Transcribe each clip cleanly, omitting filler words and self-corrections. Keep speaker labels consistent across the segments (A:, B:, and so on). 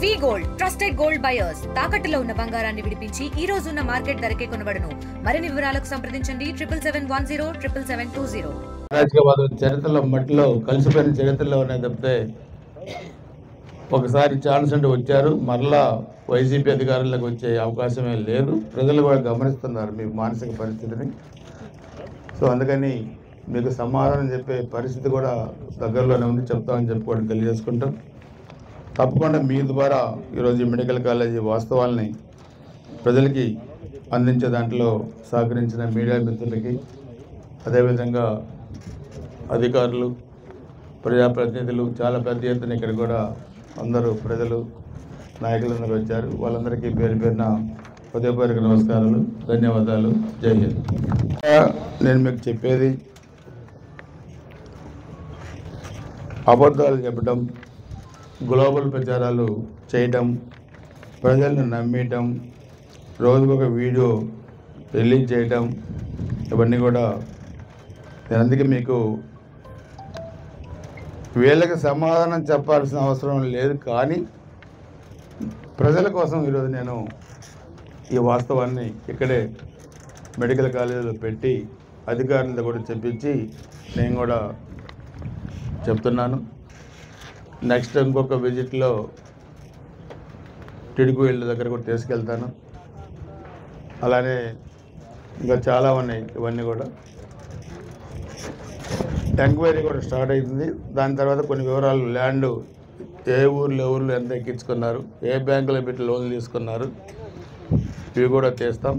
A: వి gold trusted gold buyers తాకట్టులో ఉన్న బంగారాన్ని విడిపించి ఈ రోజు ఉన్న మార్కెట్ ధరకే కొనబడును. మరిన్ని వివరాలకు సంప్రదించండి 77107720.
B: రాజకీయవాదం చరిత్రలో మట్టిలో కలిసిపోయిన చరిత్రలో ఉన్నాయి తప్పితే ఒకసారి ఛాన్స్ అంటూ వచ్చారు, మరలా వైసీపీ అధికారులకు వచ్చే అవకాశమే లేదు. ప్రజలు కూడా గమనిస్తున్నారు మీ మానసిక పరిస్థితిని. సో అందుకని మీకు సమాధానం చెప్పే పరిస్థితి కూడా దగ్గరలోనే ఉంది, చెప్తామని చెప్పుకోవడం తెలియజేసుకుంటాం. తప్పకుండా మీ ద్వారా ఈరోజు మెడికల్ కాలేజీ వాస్తవాల్ని ప్రజలకి అందించే దాంట్లో సహకరించిన మీడియా మిత్రులకి, అదేవిధంగా అధికారులు, ప్రజాప్రతినిధులు చాలా పెద్ద ఎత్తున ఇక్కడ కూడా అందరూ ప్రజలు నాయకులందరూ వచ్చారు. వాళ్ళందరికీ పేరు పేరున హృదయపూర్వక నమస్కారాలు, ధన్యవాదాలు. జై హింద్. నేను మీకు చెప్పేది అబద్ధాలు చెప్పడం, గ్లోబల్ ప్రచారాలు చేయటం, ప్రజలను నమ్మేయటం, రోజుకొక వీడియో రిలీజ్ చేయటం, ఇవన్నీ కూడా నేను అందుకే మీకు వీళ్ళకి సమాధానం చెప్పాల్సిన అవసరం లేదు. కానీ ప్రజల కోసం ఈరోజు నేను ఈ వాస్తవాన్ని ఇక్కడే మెడికల్ కాలేజీలో పెట్టి అధికారులతో కూడా చెప్పించి నేను కూడా చెప్తున్నాను. నెక్స్ట్ ఇంకొక విజిట్లో టిడ్కో ఇళ్ళ దగ్గర కూడా తీసుకెళ్తాను. అలానే ఇంకా చాలా ఉన్నాయి. ఇవన్నీ కూడా ఎంక్వైరీ కూడా స్టార్ట్ అవుతుంది. దాని తర్వాత కొన్ని వివరాలు, ల్యాండ్ ఏ ఊర్లో ఎంత ఎక్కించుకున్నారు, ఏ బ్యాంకులో పెట్టి లోన్లు తీసుకున్నారు, ఇవి కూడా తీస్తాం.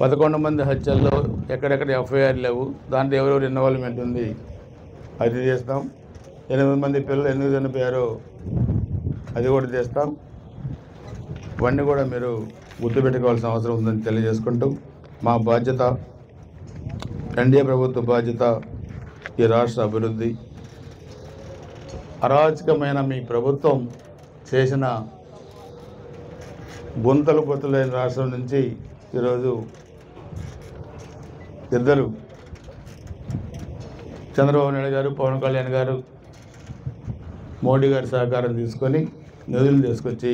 B: 11 మంది హత్యల్లో ఎక్కడెక్కడ ఎఫ్ఐఆర్ లేవు, దాంట్లో ఎవరెవరు ఇన్వాల్వ్మెంట్ ఉంది అది చేస్తాం. 8 మంది పిల్లలు ఎందుకు చనిపోయారో అది కూడా చేస్తాం. ఇవన్నీ కూడా మీరు గుర్తుపెట్టుకోవాల్సిన అవసరం ఉందని తెలియజేసుకుంటూ, మా బాధ్యత, ఎన్డీఏ ప్రభుత్వ బాధ్యత ఈ రాష్ట్ర అభివృద్ధి. అరాచకమైన మీ ప్రభుత్వం చేసిన గుంతలు పొత్తులైన రాష్ట్రం నుంచి ఈరోజు ఇద్దరు, చంద్రబాబు నాయుడు గారు, పవన్ కళ్యాణ్ గారు, మోడీ గారి సహకారం తీసుకొని నిధులు తీసుకొచ్చి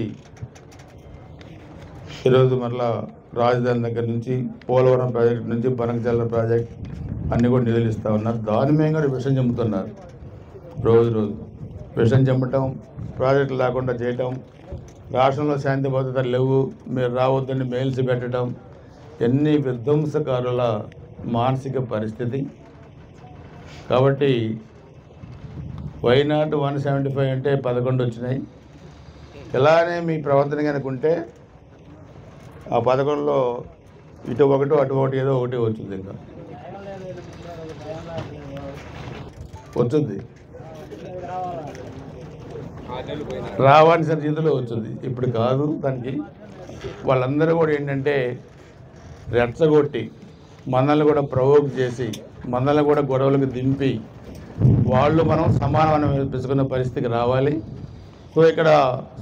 B: ఈరోజు మరలా రాజధాని దగ్గర నుంచి పోలవరం ప్రాజెక్టు నుంచి బనకచర్ల ప్రాజెక్ట్ అన్నీ కూడా నిధులు ఇస్తూ ఉన్నారు. దాని మీద కూడా విషం చెమ్ముతున్నారు. రోజు విషం చెమ్మటం, ప్రాజెక్టులు లేకుండా చేయటం, రాష్ట్రంలో శాంతి భద్రతలు లేవు, మీరు రావద్దని మెయిల్స్ పెట్టడం, ఎన్ని విధ్వంసకారుల మానసిక పరిస్థితి. కాబట్టి వైనాట్ 175 అంటే 11 వచ్చినాయి. ఇలానే మీ ప్రవర్తన కనుకుంటే ఆ 11లో ఇటు ఒకటి అటు ఒకటి ఏదో ఒకటి వచ్చింది, ఇంకా వచ్చింది, రావాల్సిన రీతిలో వచ్చింది. ఇప్పుడు కాదు. దానికి వాళ్ళందరూ కూడా ఏంటంటే రెచ్చగొట్టి మనల్ని కూడా ప్రవోక్ చేసి మనల్ని కూడా గొడవలకు దింపి వాళ్ళు మనం సమానం పెంచుకునే పరిస్థితికి రావాలి. సో ఇక్కడ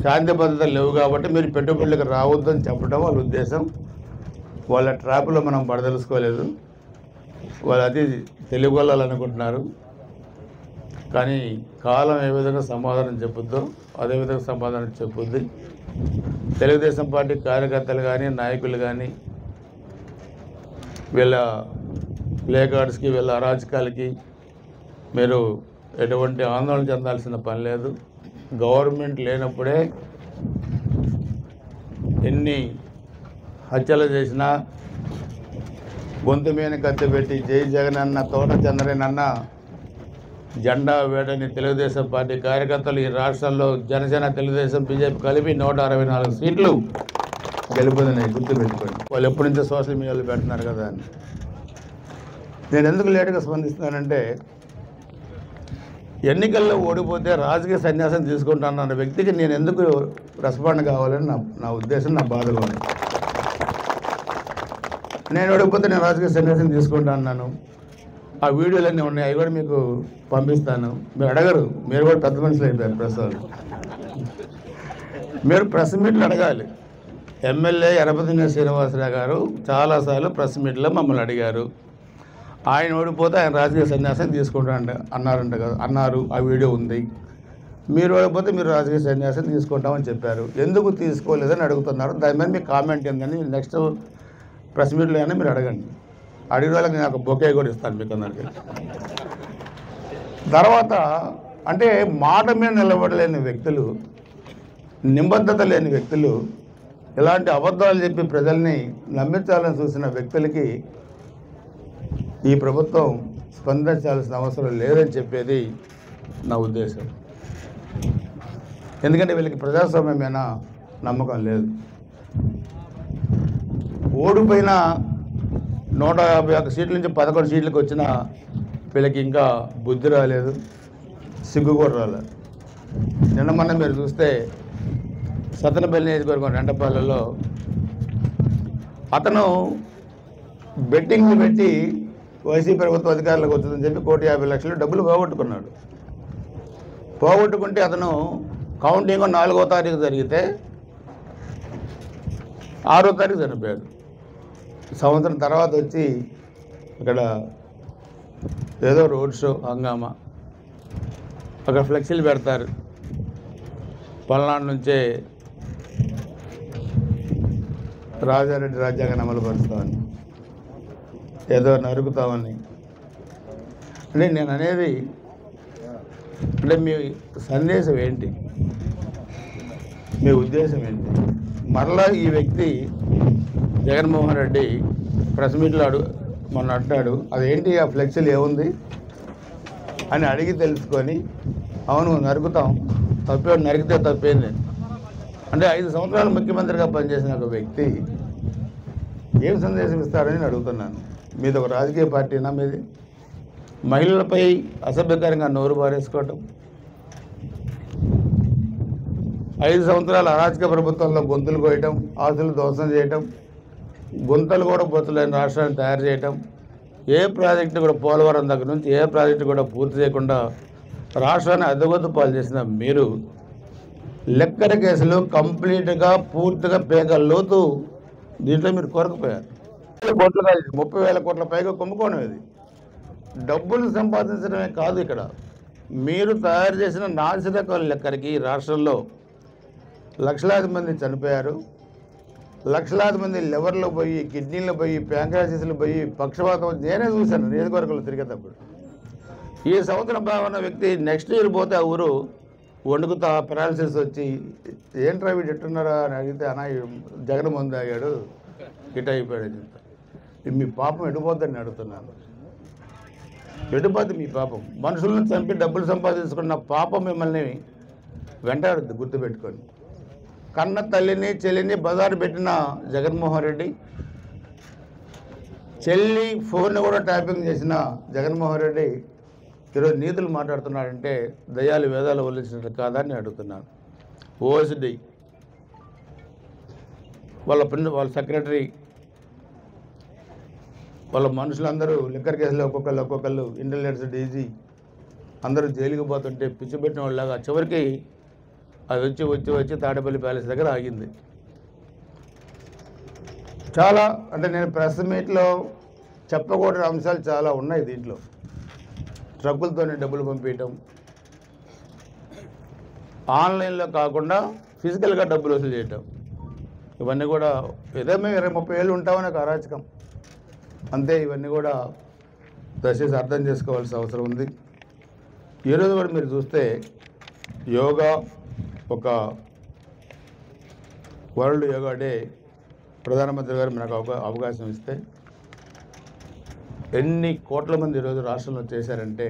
B: శాంతి భద్రతలు లేవు కాబట్టి మీరు పెట్టుబడులకు రావద్దని చెప్పడం వాళ్ళ ఉద్దేశం. వాళ్ళ ట్రాప్లో మనం పడదలుసుకోలేదు. వాళ్ళు అది తెలియగొల్లాలనుకుంటున్నారు. కానీ కాలం ఏ విధంగా సమాధానం చెప్పుద్దో అదే విధంగా సమాధానం చెప్పుద్ది. తెలుగుదేశం పార్టీ కార్యకర్తలు కానీ, నాయకులు కానీ వీళ్ళ ప్లే కార్డ్స్కి, వీళ్ళ అరాచకాలకి మీరు ఎటువంటి ఆందోళన చెందాల్సిన పని లేదు. గవర్నమెంట్ లేనప్పుడే ఎన్ని హత్యలు చేసినా, గొంతు మీద కత్తి పెట్టి జై జగన్ అన్న, తోట చంద్రన్ జెండా వేడని తెలుగుదేశం పార్టీ కార్యకర్తలు ఈ రాష్ట్రంలో జనసేన, తెలుగుదేశం, బీజేపీ కలిపి 164 సీట్లు గెలుపొందినాయి. గుర్తుపెట్టుకోండి. వాళ్ళు ఎప్పటి నుంచో సోషల్ మీడియాలో పెడుతున్నారు కదా అని. నేను ఎందుకు లేటుగా స్పందిస్తున్నానంటే, ఎన్నికల్లో ఓడిపోతే రాజకీయ సన్యాసం తీసుకుంటానన్న వ్యక్తికి నేను ఎందుకు రెస్పాండ్ కావాలని నా ఉద్దేశం, నా బాధలో ఉంది. నేను ఓడిపోతే నేను రాజకీయ సన్యాసం తీసుకుంటాను. ఆ వీడియోలన్నీ ఉన్నాయి, అవి కూడా మీకు పంపిస్తాను. మీరు అడగరు, మీరు కూడా పెద్ద మనుషులు అయిపోయారు ప్రెస్ వాళ్ళు. మీరు ప్రెస్ మీట్లు అడగాలి. ఎమ్మెల్యే యనపతి శ్రీనివాసరావు గారు చాలాసార్లు ప్రెస్ మీట్లో మమ్మల్ని అడిగారు. ఆయన ఓడిపోతే ఆయన రాజకీయ సన్యాసం తీసుకుంటారంట అన్నారు. ఆ వీడియో ఉంది. మీరు వెళ్ళకపోతే మీరు రాజకీయ సన్యాసం తీసుకుంటామని చెప్పారు, ఎందుకు తీసుకోలేదని అడుగుతున్నారు. దాని మీద మీ కామెంట్ ఏందని నెక్స్ట్ ప్రెస్ మీట్లో అయినా మీరు అడగండి. అడిగిన వాళ్ళకి నేను ఒక బొకే కూడా ఇస్తాను మీకు అందరికి. తర్వాత అంటే మాట మీద నిలబడలేని వ్యక్తులు, నిబద్ధత లేని వ్యక్తులు, ఇలాంటి అబద్ధాలు చెప్పి ప్రజల్ని నమ్మించాలని చూసిన వ్యక్తులకి ఈ ప్రభుత్వం స్పందించాల్సిన అవసరం లేదని చెప్పేది నా ఉద్దేశం. ఎందుకంటే వీళ్ళకి ప్రజాస్వామ్యం మీద నమ్మకం లేదు. ఓడిపోయిన 151 సీట్ల నుంచి 11 సీట్లకు వచ్చిన వీళ్ళకి ఇంకా బుద్ధి రాలేదు, సిగ్గు కూడా రాలేదు. నిన్న మొన్న మీరు చూస్తే సత్తెనపల్లి నియోజకవర్గం రెండపాలెంలో అతను బెట్టింగ్లు పెట్టి వైసీపీ ప్రభుత్వ అధికారులకు వచ్చిందని చెప్పి 1,50,00,000 డబ్బులు పోగొట్టుకున్నాడు. పోగొట్టుకుంటే అతను కౌంటింగ్ 4వ తారీఖు జరిగితే 6వ తారీఖు చనిపోయాడు. సంవత్సరం తర్వాత వచ్చి ఇక్కడ ఏదో రోడ్ షో హంగామా, అక్కడ ఫ్లెక్సీలు పెడతారు, పల్నాడు నుంచే రాజారెడ్డి రాజ్యాంగాన్ని అమలు పరుస్తామని, ఏదో నరుకుతామని. అంటే నేను అనేది అంటే మీ సందేశం ఏంటి, మీ ఉద్దేశం ఏంటి? మరలా ఈ వ్యక్తి జగన్మోహన్ రెడ్డి ప్రెస్ మీట్లో మొన్న అంటాడు, అదేంటి ఆ ఫ్లెక్సీలు ఏముంది అని అడిగి తెలుసుకొని, అవును నరుకుతాం, తప్పే నరికితే తప్పేంది అంటే 5 సంవత్సరాలు ముఖ్యమంత్రిగా పనిచేసిన ఒక వ్యక్తి ఏం సందేశం ఇస్తారని నేను అడుగుతున్నాను. మీది ఒక రాజకీయ పార్టీనా? మీది మహిళలపై అసభ్యకరంగా నోరు బారేసుకోవటం, 5 సంవత్సరాల అరాచక ప్రభుత్వంలో గొంతులు కోయటం, ఆస్తులు ధ్వంసం చేయటం, గుంతలు కూడా బొత్తులైన రాష్ట్రాన్ని తయారు చేయటం, ఏ ప్రాజెక్టు కూడా పోలవరం దగ్గర నుంచి ఏ ప్రాజెక్టు కూడా పూర్తి చేయకుండా రాష్ట్రాన్ని అద్దెగొద్దు పాలు చేసిన మీరు లెక్కర కేసులు కంప్లీట్గా పూర్తిగా పేగ లోతు దీంట్లో మీరు కొరకపోయారు. 30,000 కోట్ల పైగా కుంభకోణం ఇది. డబ్బులు సంపాదించడమే కాదు, ఇక్కడ మీరు తయారు చేసిన నాసిరకాల లెక్కరికి రాష్ట్రంలో లక్షలాది మంది చనిపోయారు, లక్షలాది మంది లివర్లో పోయి, కిడ్నీలో పోయి, ప్యాంక్రాసిస్లు పోయి, పక్షవాతం నేనే చూశాను నియోజకవర్గంలో తిరిగేటప్పుడు. ఈ సంవత్సరం బాగున్న వ్యక్తి నెక్స్ట్ ఇయర్ పోతే ఆ ఊరు వణుకుతా పెరాలసిస్ వచ్చి ఏంట్రా వీడు ఎట్టున్నారా అని అడిగితే అన్న జగన్ ముందు ఆగాడు హిట్ అయిపోయాడు చెప్తా. మీ పాపం ఎడిపోద్దని అడుగుతున్నాను. ఎడిపోద్ది మీ పాపం. మనుషులను చంపి డబ్బులు సంపాదించుకున్న పాపం మిమ్మల్ని వెంటాడుద్ది, గుర్తుపెట్టుకొని. కన్న తల్లిని చెల్లిని బజారు పెట్టిన జగన్మోహన్ రెడ్డి, చెల్లి ఫోన్ కూడా ట్యాపింగ్ చేసిన జగన్మోహన్ రెడ్డి ఈరోజు నీతులు మాట్లాడుతున్నాడంటే దయ్యాలు వేదాలు వల్లించినట్టు కాదని అడుగుతున్నాను. ఓఎస్డి వాళ్ళ సెక్రటరీ, వాళ్ళ మనుషులందరూ లిక్కర్ కేసులో ఒక్కొక్కళ్ళు ఇంటెలిజెన్స్ డీజీ అందరూ జైలుకి పోతుంటే పిచ్చిపెట్టిన వాళ్ళలాగా చివరికి అది వచ్చి తాడేపల్లి ప్యాలెస్ దగ్గర ఆగింది. చాలా అంటే నేను ప్రెస్ మీట్లో చెప్పకూడని అంశాలు చాలా ఉన్నాయి దీంట్లో. ట్రక్కులతోనే డబ్బులు పంపించడం, ఆన్లైన్లో కాకుండా ఫిజికల్గా డబ్బులు వసూలు చేయటం, ఇవన్నీ కూడా ఏదేమో 20-30 ఏళ్ళు ఉంటామని ఒక అరాచకం అంతే. ఇవన్నీ కూడా దయచేసి అర్థం చేసుకోవాల్సిన అవసరం ఉంది. ఈరోజు కూడా మీరు చూస్తే యోగా ఒక వరల్డ్ యోగా డే ప్రధానమంత్రి గారు మనకు అవకాశం ఇస్తే ఎన్ని కోట్ల మంది ఈరోజు రాష్ట్రంలో చేశారంటే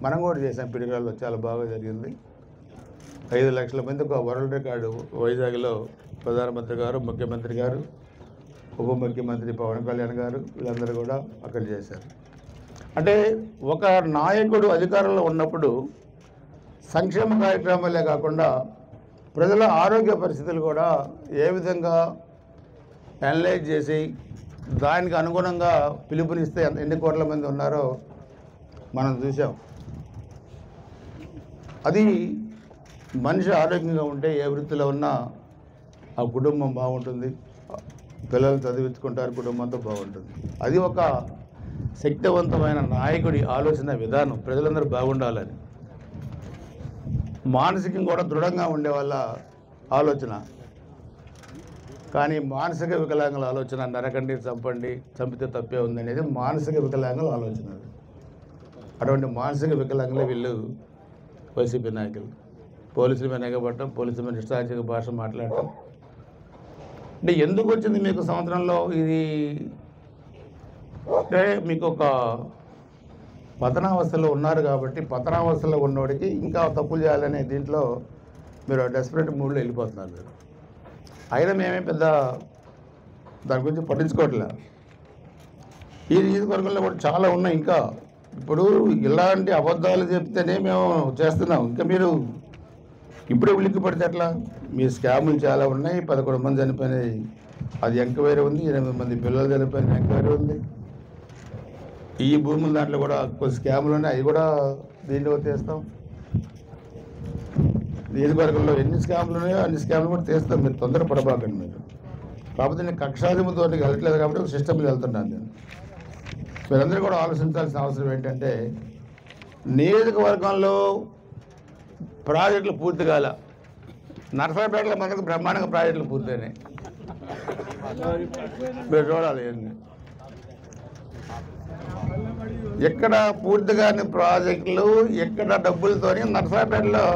B: మనం కూడా చేసాం. పిడిగాల్లో చాలా బాగా జరిగింది. 5 లక్షల మందికి ఒక వరల్డ్ రికార్డు వైజాగ్లో ప్రధానమంత్రి గారు, ముఖ్యమంత్రి గారు, ఉప ముఖ్యమంత్రి పవన్ కళ్యాణ్ గారు వీళ్ళందరూ కూడా అక్కడ చేశారు. అంటే ఒక నాయకుడు అధికారంలో ఉన్నప్పుడు సంక్షేమ కార్యక్రమాలే కాకుండా ప్రజల ఆరోగ్య పరిస్థితులు కూడా ఏ విధంగా అనలైజ్ చేసి దానికి అనుగుణంగా పిలుపునిస్తే ఎన్ని కోట్ల మంది ఉన్నారో మనం చూసాం. అది మనిషి ఆరోగ్యంగా ఉంటే ఏ వృత్తిలో ఉన్నా ఆ కుటుంబం బాగుంటుంది, పిల్లలు చదివించుకుంటారు, కుటుంబంతో బాగుంటుంది. అది ఒక శక్తివంతమైన నాయకుడి ఆలోచన విధానం, ప్రజలందరూ బాగుండాలని. మానసికంగా కూడా దృఢంగా ఉండే వాళ్ళ ఆలోచన. కానీ మానసిక వికలాంగుల ఆలోచన నరకండి, చంపండి, చంపితే తప్పే ఉందనేది మానసిక వికలాంగుల ఆలోచన. అటువంటి మానసిక వికలాంగులే వీళ్ళు వైసీపీ నాయకులు. పోలీసుల మీద ఎగబడటం, పోలీసుల మీద ఇష్టాచిక భాష మాట్లాడటం. అంటే ఎందుకు వచ్చింది మీకు సంవత్సరంలో ఇది? అంటే మీకు ఒక పతనావస్థలో ఉన్నారు కాబట్టి పతనావస్థలో ఉన్నోడికి ఇంకా తప్పులు చేయాలనే దీంట్లో మీరు డెస్పరేట్ మూడ్లో వెళ్ళిపోతున్నారు మీరు. అయినా మేమే పెద్ద దాని గురించి పట్టించుకోవట్లేదు. ఈ నియోజకవర్గంలో కూడా చాలా ఉన్నాయి. ఇంకా ఇప్పుడు ఇలాంటి అబద్ధాలు చెప్తేనే మేము చేస్తున్నాం. ఇంకా మీరు ఇప్పుడే ఉలిక్కి పడితే ఎట్లా? మీ స్కాములు చాలా ఉన్నాయి. 11 మంది చనిపోయినాయి, అది ఎంక్వైరీ ఉంది. 8 మంది పిల్లలు చనిపోయిన ఎంక్వైరీ ఉంది. ఈ భూముల దాంట్లో కూడా కొన్ని స్కాములు ఉన్నాయి, అవి కూడా దీంట్లో తీస్తాం. నియోజకవర్గంలో ఎన్ని స్కాములు ఉన్నాయో అన్ని స్కాములు కూడా తీస్తాం. మీరు తొందరపడబాకండి మీరు. కాకపోతే నేను కక్షాధిపతితో వెళ్ళట్లేదు కాబట్టి ఒక సిస్టమ్లో వెళ్తున్నాను నేను. మీరందరూ కూడా ఆలోచించాల్సిన అవసరం ఏంటంటే, నియోజకవర్గంలో ప్రాజెక్టులు పూర్తి కాల. నర్సరాపేటలో మనకు బ్రహ్మాండంగా ప్రాజెక్టులు పూర్తయినాయి. మీరు చూడాలి ఏంది ఎక్కడ పూర్తి కాని ప్రాజెక్టులు, ఎక్కడ డబ్బులతోని నర్సరాపేటలో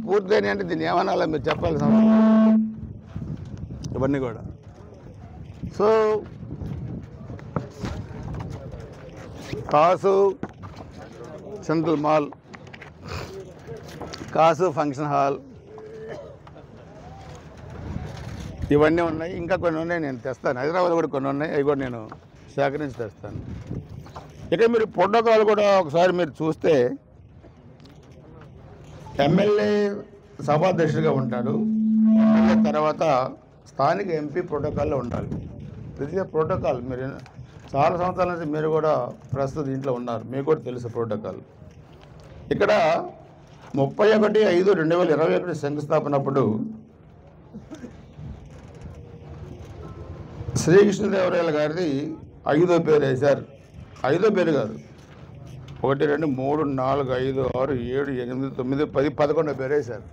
B: పూర్తయినాయి. అంటే దీన్ని ఏమనాలో మీరు చెప్పాల్సిన అవసరం ఇవన్నీ కూడా. సో కాసు సెంట్రల్ మాల్, కాసు ఫంక్షన్ హాల్, ఇవన్నీ ఉన్నాయి. ఇంకా కొన్ని ఉన్నాయి, నేను తెస్తాను. హైదరాబాద్ కూడా కొన్ని ఉన్నాయి, అవి కూడా నేను సేకరించి తెస్తాను. ఇక మీరు ప్రోటోకాల్ కూడా ఒకసారి మీరు చూస్తే ఎమ్మెల్యే సభాధ్యక్షుడిగా ఉంటాడు. ఎమ్మెల్యే తర్వాత స్థానిక ఎంపీ ప్రోటోకాల్లో ఉండాలి. ఇది ప్రోటోకాల్. మీరు చాలా సంవత్సరాల నుంచి మీరు కూడా ప్రస్తుతం ఇంట్లో ఉన్నారు, మీకు కూడా తెలుసు ప్రోటోకాల్. ఇక్కడ 31/5/2021 శంకుస్థాపనప్పుడు శ్రీకృష్ణదేవరాయల గారిది 5వ పేరు వేశారు. 5వ పేరు కాదు, 1 2 3 4 5 6 7 8 9 10 11వ పేరు వేశారు.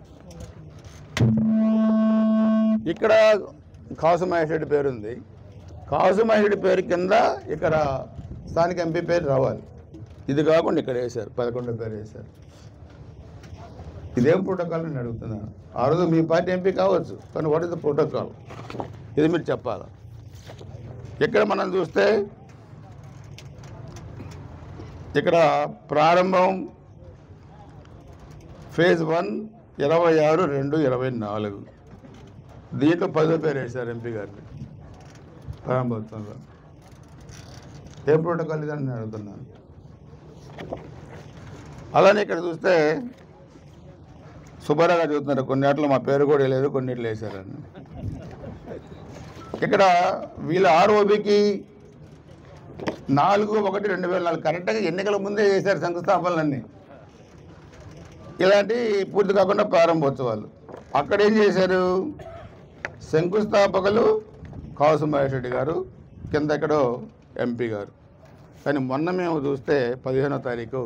B: ఇక్కడ కాసు మహేశ్వరి పేరు ఉంది. కాసు మహేశ్వరి పేరు కింద ఇక్కడ స్థానిక ఎంపీ పేరు రావాలి. ఇది కాకుండా ఇక్కడ వేశారు, 11వ పేరు వేశారు. ఇదేం ప్రోటోకాల్ నేను అడుగుతున్నాను. ఆ రోజు మీ పార్టీ ఎంపీ కావచ్చు, కానీ వాట్ ఇస్ ద ప్రోటోకాల్? ఇది మీరు చెప్పాలి. ఇక్కడ మనం చూస్తే ఇక్కడ ప్రారంభం ఫేజ్ 1 26/2/24. దీంట్లో 10వ పేరు వేశారు ఎంపీ గారిని ప్రారంభోత్సవంలో. ఏ ప్రోటోకాల్ ఇదని నేను అడుగుతున్నాను. అలానే ఇక్కడ చూస్తే సుబ్బారావు గారు చెబుతున్నారు, కొన్నిట్లో మా పేరు కూడా లేదు, కొన్నిట్లో వేశారని. ఇక్కడ వీళ్ళ ఆర్ఓబికి 4/1/2004 కరెక్ట్గా ఎన్నికల ముందే చేశారు శంకుస్థాపనలన్నీ. ఇలాంటి పూర్తి కాకుండా ప్రారంభోత్సవాలు. అక్కడ ఏం చేశారు? శంకుస్థాపకులు కాసు మహేష్ రెడ్డి గారు, కింద ఎక్కడో ఎంపీ గారు. కానీ మొన్న మేము చూస్తే 15వ తారీఖు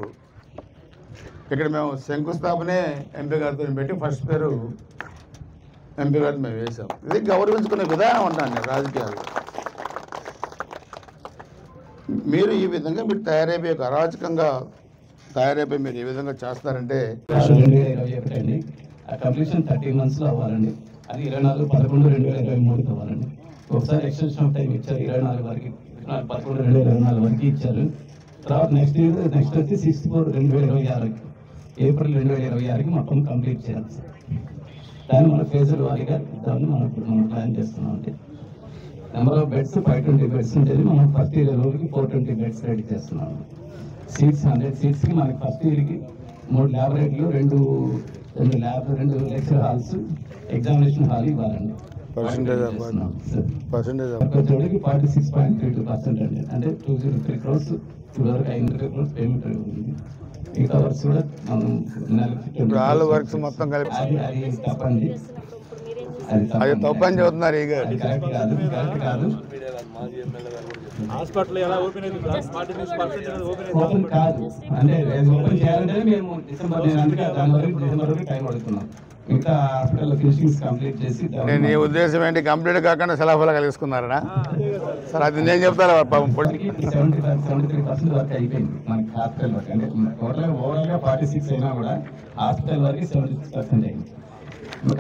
B: ఇక్కడ మేము శంకుస్థాపనే ఎంపీ గారితో పెట్టి ఫస్ట్ పేరు ఎంపీ గారిని మేము వేసాం. ఇది గౌరవించుకునే విధానం ఉంటాను రాజకీయాలు. మీరు ఈ విధంగా మీరు తయారైపోయి ఒక అరాచకంగా తయారైపోయి మీరు ఏ విధంగా చేస్తారంటే
C: 2021 కంప్లీషన్ 30 months లో అవ్వాలండి. అది 24/11/2023 అవ్వాలండి. ఒకసారి ఎక్స్టెన్షన్ ఆఫ్ టైం ఇచ్చారు, 24 వరకు, 11/11/2024 వరకు ఇచ్చారు. తర్వాత నెక్స్ట్ వచ్చి 6/4/2026 ఏప్రిల్ 2026కి మొత్తం కంప్లీట్ చేయాలి సార్. దాన్ని మన ఫేజుల వారీగా ఇద్దామని మనం ప్లాన్ చేస్తున్నాం. అంటే నెంబర్ ఆఫ్ బెడ్స్ 520 బెడ్స్ ఉంటుంది. మనం ఫస్ట్ ఇయర్ రోజుకి 420 బెడ్స్ రెడీ చేస్తున్నాం. సీట్స్ 100 సీట్స్కి మనకి ఫస్ట్ ఇయర్కి 3 ల్యాబొరేటరీలు, 2 lab, 2 lecture halls, examination hall ఇవ్వాలండి.
B: పర్సెంటేజ్
C: 46.32% అండి. అంటే 203 crores ఇప్పటివరకు 500 crores పేమెంట్ ఉంది. మిగతా వర్క్స్ కూడా మనం
B: ఇప్పుడు ఆల్ వర్క్స్ మొత్తం కలిపి
C: అది తప్పండి.
B: అది తప్పు అని చెబుతున్నారు ఈ గారు.
C: కరెక్ట్ కాదు.
D: హాస్పిటల్ ఎలా ఓపెన్ అయింది? 46%
C: ఓపెన్ కాదు అంటే ఓపెన్ చేయాలంటే మేము డిసెంబర్ అందుకే దాని వరకు డిసెంబర్ వరకు టైం అడుగుతున్నాం. మిగతా హాస్పిటల్ ఫినిషింగ్స్ కంప్లీట్ చేసి
B: నేను ఈ ఉద్దేశం ఏంటి, కంప్లీట్ కాకుండా సలహాలు కలిగిస్తున్నారా సార్? అది నేను చెప్తాను.
C: 73% వరకు అయిపోయింది మనకి హాస్పిటల్ వరకు. అంటే టోటల్గా ఓవరాల్గా 46 అయినా కూడా హాస్పిటల్ వరకు 76% అయింది.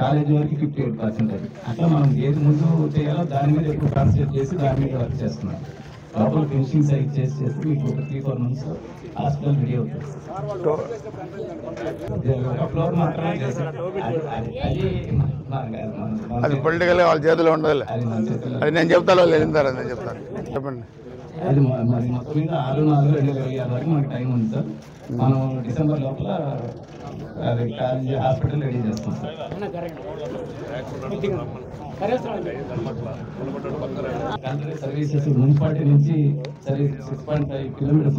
C: కాలేజీ వరకు 58% అయింది. అట్లా మనం ఏది ముందు చేయాలో దాని మీద ఎక్కువ కాన్సన్ట్రేట్ చేసి దాని మీద వర్క్ చేస్తున్నాం. లోపల ఫినిషింగ్స్ అవి చేసి మీకు ఒక 3-4 months హాస్పిటల్ రెడీ అవుతుంది. ఫ్లోర్ మాత్రమే
B: అది పొలిటికల్గా వాళ్ళ చేతిలో ఉండదు.
C: అది మన చేతుల్లో
B: అది నేను చెప్తాను, వాళ్ళు వెళ్ళింటారు. నేను చెప్తాను. చెప్పండి.
C: అది మరి మొత్తం మీద 6/4/2026 వరకు మనకి టైం ఉంది సార్. మనం డిసెంబర్ లోపల అది కాలేజీ హాస్పిటల్ రెడీ చేస్తాం సార్. సర్వీసెస్ మున్సిపాలిటీ నుంచి 6.5 kilometers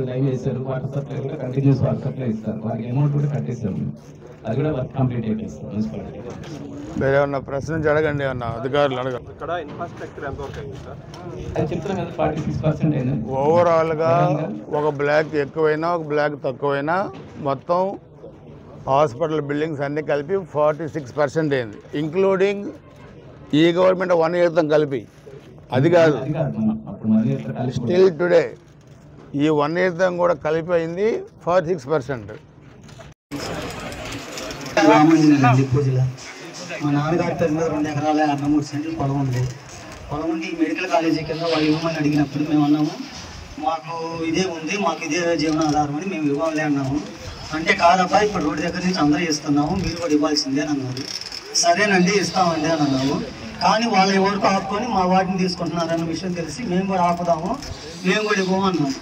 C: లైన్ వేశారు. వాటర్ సప్లై కూడా కంటిన్యూస్ వాటర్ సప్లై ఇస్తారు. వారికి అమౌంట్ కూడా కట్టేసాము. అది కూడా వర్క్ కంప్లీట్ అయిపోయింది మున్సిపాలిటీ.
B: వేరే ఏమన్నా ప్రశ్న నుంచి అడగండి, ఏమన్నా అధికారులు అడగండి.
D: ఇక్కడ ఇన్ఫ్రాస్ట్రక్చర్ ఎంతవరకు అయింది సార్?
C: అది చెప్తున్నా కదా 46% అయింది.
B: ఓవరాల్గా ఒక బ్లాక్ ఎక్కువైనా ఒక బ్లాక్ తక్కువైనా మొత్తం హాస్పిటల్ బిల్డింగ్స్ అన్నీ కలిపి 46% అయింది, ఇంక్లూడింగ్ ఈ గవర్నమెంట్ 1 year కలిపి. అది కాదు, స్టిల్ టుడే ఈ 1 year కూడా కలిపి అయింది 46%.
E: పూజలో మా నాన్నగారి పేరు మీద 2 ఎకరాల 53 సెంట్లు పొలం ఉంది. పొలం ఉండి మెడికల్ కాలేజీ కింద వాళ్ళు ఇవ్వమని అడిగినప్పుడు మేము అన్నాము మాకు ఇదే ఉంది, మాకు ఇదే జీవనాధారం అని మేము ఇవ్వాలి అన్నాము. అంటే కాదబ్బా ఇప్పుడు రోడ్డు దగ్గర నుంచి అందరూ ఇస్తున్నాము, మీరు కూడా ఇవ్వాల్సిందే అని అన్నారు. సరేనండి ఇస్తామండి అని అన్నాము. కానీ వాళ్ళు ఎవరికి ఆపుకొని మా వాటిని తీసుకుంటున్నారన్న విషయం తెలిసి మేము కూడా ఆపుదాము, మేము కూడా ఇవ్వమన్నాము.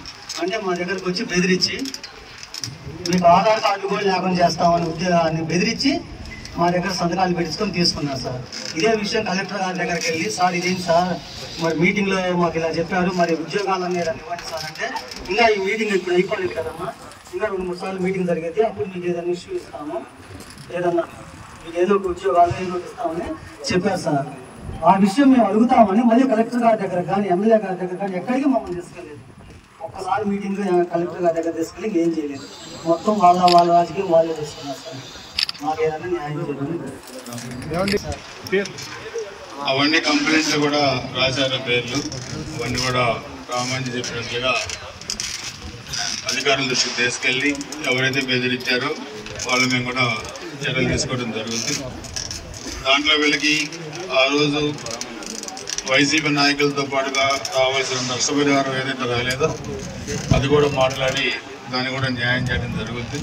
E: అంటే మా దగ్గరకు వచ్చి బెదిరించి మీకు ఆధార్ కార్డు కూడా లేకుండా చేస్తామని బెదిరించి మా దగ్గర సంతకాలు పెట్టించుకొని తీసుకున్నారు సార్. ఇదే విషయం కలెక్టర్ గారి దగ్గరికి వెళ్ళి సార్ ఇదేంటి సార్ మరి మీటింగ్లో మాకు ఇలా చెప్పారు, మరి ఉద్యోగాలు అనేది ఇవ్వండి సార్ అంటే ఇంకా ఈ మీటింగ్ ఇప్పుడు అయిపోలేదు కదమ్మా, ఇంకా 2-3 సార్లు మీటింగ్ జరిగేది, అప్పుడు మీకు ఏదైనా ఇష్యూ ఇస్తాము, ఏదన్నా మీకు ఏదో ఒక ఉద్యోగాలు ఏదో ఇస్తామని చెప్పారు సార్. ఆ విషయం మేము అడుగుతామని మళ్ళీ కలెక్టర్ గారి దగ్గర కానీ ఎమ్మెల్యే గారి దగ్గర కానీ ఎక్కడికి మమ్మల్ని తీసుకెళ్ళలేదు. ఒక్కసారి మీటింగ్ కలెక్టర్ గారి దగ్గర తీసుకెళ్ళి ఏం చేయలేదు, మొత్తం వాళ్ళ రాజకీయం వాళ్ళే తీసుకున్నారు సార్. మాకు ఏదైనా న్యాయం చేయాలని
B: అవన్నీ కంప్లైంట్లు కూడా రాశారు పేర్లు, అవన్నీ కూడా రామాంజీ చెప్పినట్లుగా అధికారుల దృష్టికి తీసుకెళ్ళి ఎవరైతే బెదిరించారో వాళ్ళు మేము కూడా చర్యలు తీసుకోవడం జరుగుతుంది. దాంట్లో వీళ్ళకి ఆ రోజు వైసీపీ నాయకులతో పాటుగా కావాల్సిన నష్టపరిహారం ఏదైతే రాలేదో అది కూడా మాట్లాడి దాన్ని కూడా న్యాయం చేయడం జరుగుతుంది.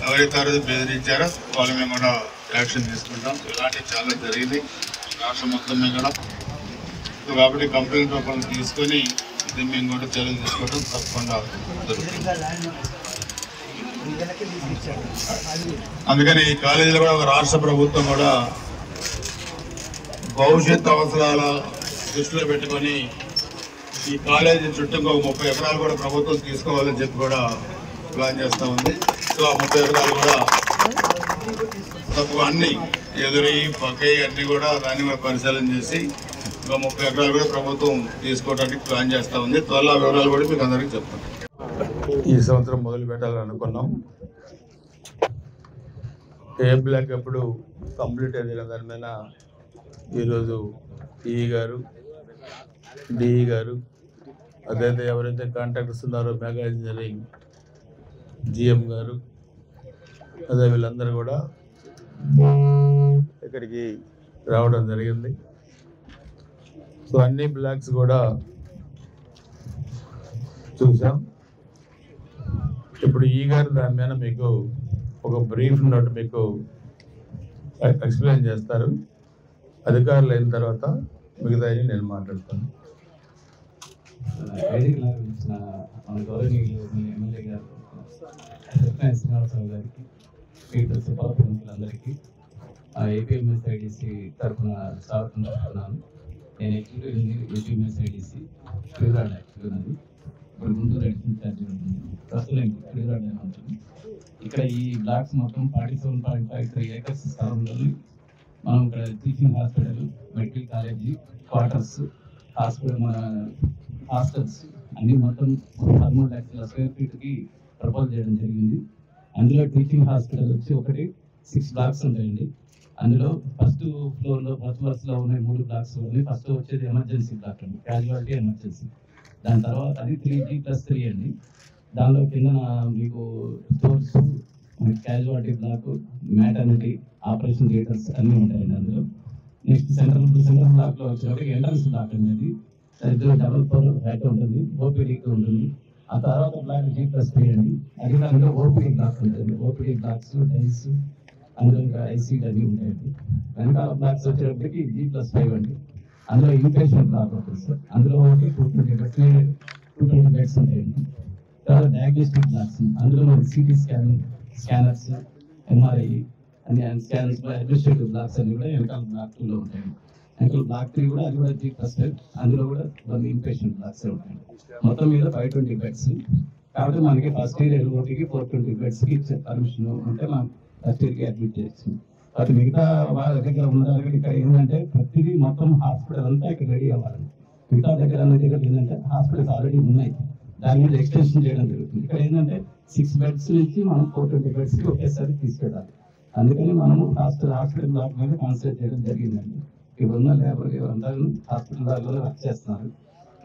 B: ఎవరైతే ఆ రోజు బెదిరించారో వాళ్ళు మేము కూడా యాక్షన్ తీసుకుంటాం. ఇలాంటివి చాలా జరిగింది రాష్ట్రం మొత్తం మీద కూడా. కాబట్టి కంప్లైంట్ రూపంలో తీసుకొని ఇది మేము కూడా చర్యలు తీసుకోవడం తప్పకుండా జరుగుతుంది. అందుకని ఈ కాలేజీలో కూడా ఒక రాష్ట్ర ప్రభుత్వం కూడా భవిష్యత్ అవసరాల దృష్టిలో పెట్టుకొని ఈ కాలేజీ చుట్టూ ఒక 30 ఎకరాలు కూడా ప్రభుత్వం తీసుకోవాలని చెప్పి కూడా ప్లాన్ చేస్తూ ఉంది. సో ఆ 30 ఎకరాలు కూడా తక్కువ అన్ని ఎదురయ్యి పక్కయ్యి అన్నీ కూడా దాన్ని కూడా పరిశీలన చేసి ఇంకా 30 ఎకరాలు కూడా ప్రభుత్వం తీసుకోవడానికి ప్లాన్ చేస్తూ ఉంది. త్వరలో వివరాలు కూడా మీకు అందరికీ చెప్తాను. ఈ సంవత్సరం మొదలు పెట్టాలని అనుకున్నాం. ఏ బ్లాక్ ఎప్పుడు కంప్లీట్ అయింది దాని మీద ఈరోజు ఈఈ గారు, డిఈ గారు, అదైతే ఎవరైతే కాంట్రాక్టర్స్ ఉన్నారో మెగా ఇంజనీరింగ్ జిఎం గారు, అదే వీళ్ళందరూ కూడా ఇక్కడికి రావడం జరిగింది. సో అన్ని బ్లాక్స్ కూడా చూసాం. ఇప్పుడు ఈ గారు దాని మీద మీకు ఒక బ్రీఫ్ నోట్ మీకు ఎక్స్ప్లెయిన్ చేస్తారు. అధికారులు అయిన తర్వాత మిగతా నేను మాట్లాడతాను.
C: ఎమ్మెల్యే గారు శ్రీనివాసరావు గారికి, మిగతా సుపాల ప్రముఖులందరికీ ఏపీఎంఎస్ఐడిసి తరఫున స్వాగతం చెప్తున్నాను. నేను ఏపీఎంఎస్ఐడిసి శ్రీరాడ్ యాక్చువల్ ఇప్పుడు గుంటూరు అడిషనల్ ఛార్జ్ ఉంటుంది, ప్రస్తుతం శ్రీరాడ్ ఉంటుంది. ఇక్కడ ఈ బ్లాక్స్ మొత్తం 47.53 acres స్థలంలో మనం ఇక్కడ teaching hospital, medical college, quarters, hospital, మన హాస్టల్స్ అన్ని మొత్తం 13 లక్షల స్క్వేర్ ఫీట్కి ప్రపోజ్ చేయడం జరిగింది. అందులో టీచింగ్ హాస్పిటల్ వచ్చి ఒకటి 6 బ్లాక్స్ ఉంటాయండి. అందులో ఫస్ట్ ఫ్లోర్లో ఫస్ట్ వరుసలో ఉన్నాయి 3 బ్లాక్స్ ఉన్నాయి. ఫస్ట్ వచ్చేది ఎమర్జెన్సీ బ్లాక్ అండి, క్యాజువాలిటీ ఎమర్జెన్సీ. దాని తర్వాత అది 3G+3 అండి. దానిలో కింద మీకు stores, casualty block, maternity, operation theatres అన్నీ ఉంటాయండి అందులో. నెక్స్ట్ సెంట్రల్ బ్లాక్లో వచ్చినప్పటికి ఎంట్రన్స్ బ్లాక్ అనేది డబుల్ ఫ్లోర్ హైట్ ఉంటుంది, ఓపీడీకి ఉంటుంది. ఆ తర్వాత బ్లాక్ G+3 అండి. అది దాంట్లో ఓపీడీ బ్లాక్ ఉంటుంది. ఓపీడీ బ్లాక్స్, డైస్, అందులో ఇంకా ఐసీలు అన్నీ ఉంటాయండి. వెనకాల బ్లాక్స్ వచ్చేటప్పటికి G+5 అండి. అందులో ఇన్పేషెంట్ బ్లాక్ ఉంటుంది సార్. అందులో ఒకటి 220 బెడ్స్ ఉంటాయండి. తర్వాత డయాగ్నోస్టిక్ బ్లాక్స్, అందులో మనకి సిటీ స్కానర్స్, ఎంఆర్ఐ అన్ని స్కానర్స్, అడ్మినిస్ట్రేటివ్ బ్లాక్స్ అన్ని కూడా వెనకాల బ్లాక్ 2లో ఉంటాయండి. వెనకాల బ్లాక్ 3 కూడా అది కూడా G+5, అందులో కూడా కొన్ని ఇన్పేషెంట్ బ్లాక్స్ ఉంటాయండి. మొత్తం మీద 520 బెడ్స్. కాబట్టి మనకి ఫస్ట్ ఇయర్ ఓటీకి 420 బెడ్స్కి ఇచ్చే పర్మిషన్ ఉంటే మనం ఫస్ట్ ఇయర్కి అడ్మిట్ చేయొచ్చు. అది మిగతా వాళ్ళ దగ్గర ఉన్న దగ్గర ఇక్కడ ఏంటంటే ప్రతిదీ మొత్తం హాస్పిటల్ అంతా ఇక్కడ రెడీ అవ్వాలి. మిగతా దగ్గర అన్న దగ్గర ఏంటంటే హాస్పిటల్స్ ఆల్రెడీ ఉన్నాయి, దాని మీద ఎక్స్టెన్షన్ చేయడం జరుగుతుంది. ఇక్కడ ఏంటంటే 6 బెడ్స్ నుంచి మనం 420 బెడ్స్కి ఒకేసారి తీసుకెళ్ళాలి. అందుకని మనము హాస్పిటల్ బ్లాక్ మీద కాన్సన్ట్రేట్ చేయడం జరిగిందండి. ఇప్పుడున్న లేబర్ అంతా హాస్పిటల్ దారిలో వర్క్ చేస్తున్నారు.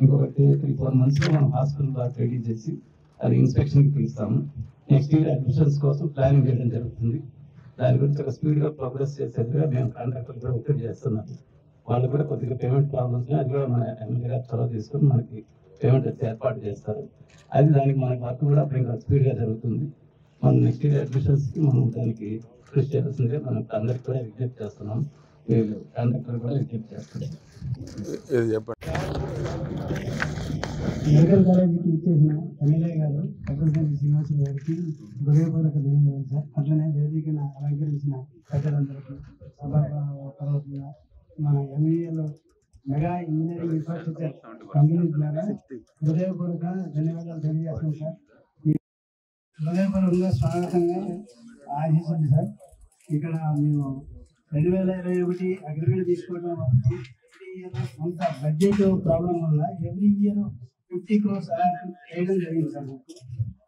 C: ఇంకొక 3-4 మంత్స్లో మనం హాస్పిటల్ బ్లాక్ రెడీ చేసి అది ఇన్స్పెక్షన్కి పిలుస్తాము. నెక్స్ట్ ఇయర్ అడ్మిషన్స్ కోసం ప్లానింగ్ చేయడం జరుగుతుంది. దాని గురించి ఒక స్పీడ్గా ప్రోగ్రెస్ చేసేట్టుగా మేము కాంట్రాక్టర్ కూడా ఒత్తిడి చేస్తున్నాము. వాళ్ళు కూడా కొద్దిగా పేమెంట్ ప్రాబ్లమ్స్ అది కూడా మన ఎమ్మెల్యే గారు చొరవ తీసుకొని మనకి పేమెంట్ వచ్చి ఏర్పాటు చేస్తారు. అది దానికి మనకి వర్క్ కూడా అప్పుడు ఇంకా స్పీడ్గా జరుగుతుంది. మనం నెక్స్ట్ ఇయర్ అడ్మిషన్స్కి మనం దానికి కృషి చేయాల్సిందిగా మనం అందరికి కూడా విజ్ఞప్తి చేస్తున్నాం. కాంట్రాక్టర్ కూడా విజ్ఞప్తి చేస్తున్నాం.
F: మెడికల్ కాలేజీకి ఇచ్చేసిన ఎమ్మెల్యే గారు పక్కనపల్లి శ్రీనివాస గారికి హృదయపూర్వక ధన్యవాదాలు సార్. అట్లనే వేదికను అలంకరించిన పెద్దలందరికీ సభాపూర్వకంగా మన ఎంఈఏలో మెగా ఇంజనీరింగ్ ఇన్ఫ్రాస్ట్రక్చర్ కంపెనీ ద్వారా హృదయపూర్వక ధన్యవాదాలు తెలియజేస్తాం సార్. ఈ హృదయపూర్వకంగా స్వాగతంగా ఆశిస్తుంది సార్. ఇక్కడ మేము 2021 అగ్రిమెంట్ తీసుకోవడం వరకు కొంత బడ్జెట్ ప్రాబ్లం వల్ల ఎవ్రీ ఇయర్ 50 crores అలా వేయడం జరిగింది సార్.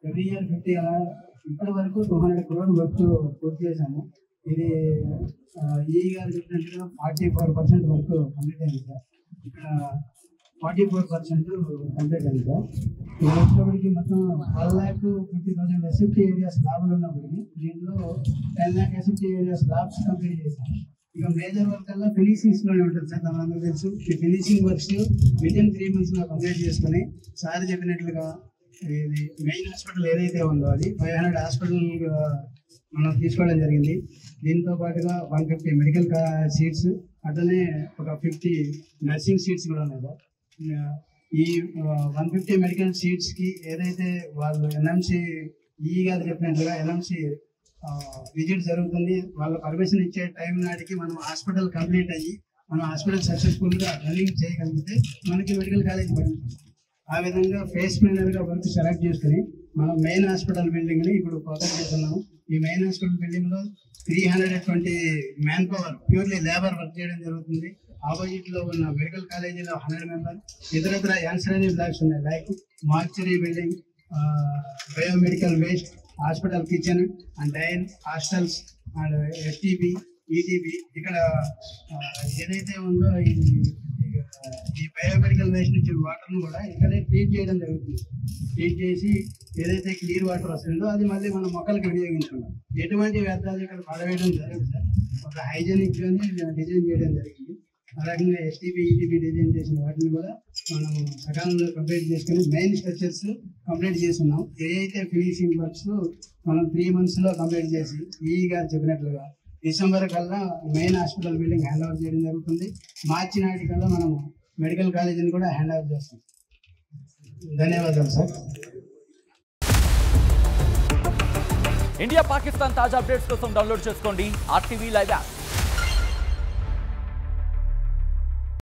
F: ఎవ్రీ ఇయర్ 50 అలా ఇప్పటి వరకు 200 crore వర్క్ పూర్తి చేశాము. ఇది ఈ గారు చెప్పినట్టుగా 44% వర్క్ కంప్లీట్ అయింది సార్. ఇక్కడ 44% కంప్లీట్ అయింది సార్. ఇది వచ్చేప్పటికి మొత్తం 1,50,000 ఎస్ఎఫ్టీ ఏరియా స్లాబ్లు ఉన్నప్పటికీ దీంట్లో 10 lakh SFT area slabs complete చేశాం. ఇక మేజర్ వర్క్ అలా ఫినిషింగ్స్ లోనే ఉంటుంది సార్. అందరూ తెలుసు ఈ ఫినిషింగ్ వర్క్స్ వితిన్ 3 months లో కంప్లీట్ చేసుకుని సార్ చెప్పినట్లుగా ఇది మెయిన్ హాస్పిటల్ ఏదైతే ఉందో అది 500 హాస్పిటల్ మనం తీసుకోవడం జరిగింది. దీంతో పాటుగా 150 మెడికల్ సీట్స్, అట్లనే ఒక 50 నర్సింగ్ సీట్స్ కూడా ఉన్నాయి సార్. ఈ 150 మెడికల్ సీట్స్కి ఏదైతే వాళ్ళు ఎన్ఎంసీ గారు చెప్పినట్లుగా ఎన్ఎంసీ విజిట్ జరుగుతుంది. వాళ్ళ పర్మిషన్ ఇచ్చే టైం నాటికి మనం హాస్పిటల్ కంప్లీట్ అయ్యి మనం హాస్పిటల్ సక్సెస్ఫుల్గా రన్నింగ్ చేయగలిగితే మనకి మెడికల్ కాలేజ్ పడుతుంది. ఆ విధంగా ఫేస్ మేనర్గా వర్క్ సెలెక్ట్ చేసుకుని మనం మెయిన్ హాస్పిటల్ బిల్డింగ్ని ఇప్పుడు ప్రొజెక్ట్ చేస్తున్నాము. ఈ మెయిన్ హాస్పిటల్ బిల్డింగ్లో 320 manpower purely labour work చేయడం జరుగుతుంది. ఆపోజిట్లో ఉన్న మెడికల్ కాలేజీలో 100 members, ఇతరత్ర యాన్సరీ బ్లాక్స్ ఉన్నాయి like mortuary building, biomedical waste, hospital kitchen and dine, hostels and STB, ETB. ఇక్కడ ఏదైతే ఉందో ఈ బయోమెడికల్ వేస్ట్ నుంచి వాటర్ను కూడా ఇక్కడే ట్రీట్ చేయడం జరుగుతుంది. ట్రీట్ చేసి ఏదైతే క్లియర్ వాటర్ వస్తుందో అది మళ్ళీ మనం మొక్కలకి వినియోగించుకుంటాం. ఎటువంటి వ్యర్థాలు ఇక్కడ పడవేయడం జరగదు సార్. ఒక హైజెనిక్ డిజైన్ చేయడం జరిగింది. అలాగే ఎస్టీబీ, ఈటీబీ డిజైన్ చేసిన వాటిని కూడా మనం సకాలంలో కంప్లీట్ చేసుకుని మెయిన్ స్ట్రక్చర్స్ కంప్లీట్ చేస్తున్నాం. ఏదైతే ఫినిషింగ్ వర్క్స్ మనం 3 months లో కంప్లీట్ చేసి గారు చెప్పినట్లుగా డిసెంబర్ కల్లా main hospital building hand over చేయడం జరుగుతుంది. మార్చి నాటి కల్లా మనం మెడికల్ కాలేజీని కూడా హ్యాండ్ ఓవర్ చేస్తాం. ధన్యవాదాలు సార్.
G: ఇండియా పాకిస్తాన్ తాజా అప్డేట్స్ కోసం డౌన్లోడ్ చేసుకోండి RTV లైవ్ యాప్.